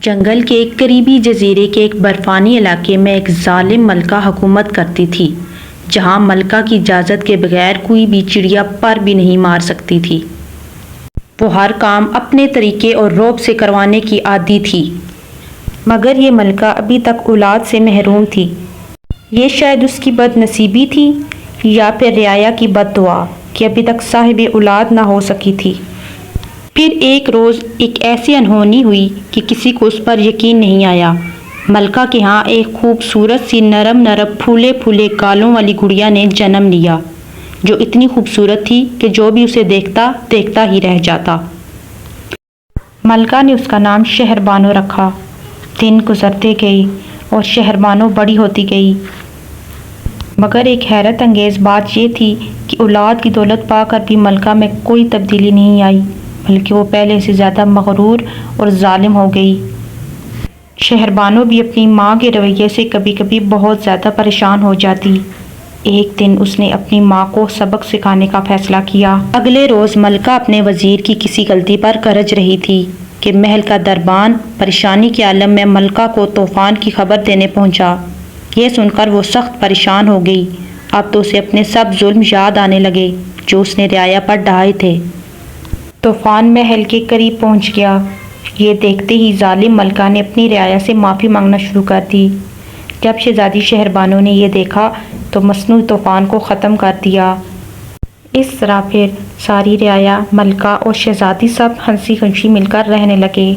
جنگل کے ایک قریبی جزیرے کے ایک برفانی علاقے میں ایک ظالم ملکہ حکومت کرتی تھی، جہاں ملکہ کی اجازت کے بغیر کوئی بھی چڑیا پر بھی نہیں مار سکتی تھی۔ وہ ہر کام اپنے طریقے اور رعب سے کروانے کی عادی تھی، مگر یہ ملکہ ابھی تک اولاد سے محروم تھی۔ یہ شاید اس کی بد نصیبی تھی یا پھر رعایا کی بد دعا کہ ابھی تک صاحب اولاد نہ ہو سکی تھی۔ پھر ایک روز ایک ایسی انہونی ہوئی کہ کسی کو اس پر یقین نہیں آیا۔ ملکہ کے ہاں ایک خوبصورت سی نرم نرم پھولے پھولے گالوں والی گڑیا نے جنم لیا، جو اتنی خوبصورت تھی کہ جو بھی اسے دیکھتا دیکھتا ہی رہ جاتا۔ ملکہ نے اس کا نام شہربانو رکھا۔ دن گزرتے گئے اور شہربانو بڑی ہوتی گئی، مگر ایک حیرت انگیز بات یہ تھی کہ اولاد کی دولت پا کر بھی ملکہ میں کوئی تبدیلی نہیں آئی، بلکہ وہ پہلے سے زیادہ مغرور اور ظالم ہو گئی۔ شہربانو بھی اپنی ماں کے رویے سے کبھی کبھی بہت زیادہ پریشان ہو جاتی۔ ایک دن اس نے اپنی ماں کو سبق سکھانے کا فیصلہ کیا۔ اگلے روز ملکہ اپنے وزیر کی کسی غلطی پر گرج رہی تھی کہ محل کا دربان پریشانی کے عالم میں ملکہ کو طوفان کی خبر دینے پہنچا۔ یہ سن کر وہ سخت پریشان ہو گئی۔ اب تو اسے اپنے سب ظلم یاد آنے لگے جو اس نے رعایا پر ڈھائے تھے۔ طوفان محل کے قریب پہنچ گیا۔ یہ دیکھتے ہی ظالم ملکہ نے اپنی رعایا سے معافی مانگنا شروع کر دی۔ جب شہزادی شہربانو نے یہ دیکھا تو مصنوعی طوفان کو ختم کر دیا۔ اس طرح پھر ساری رعایا، ملکہ اور شہزادی سب ہنسی خوشی مل کر رہنے لگے۔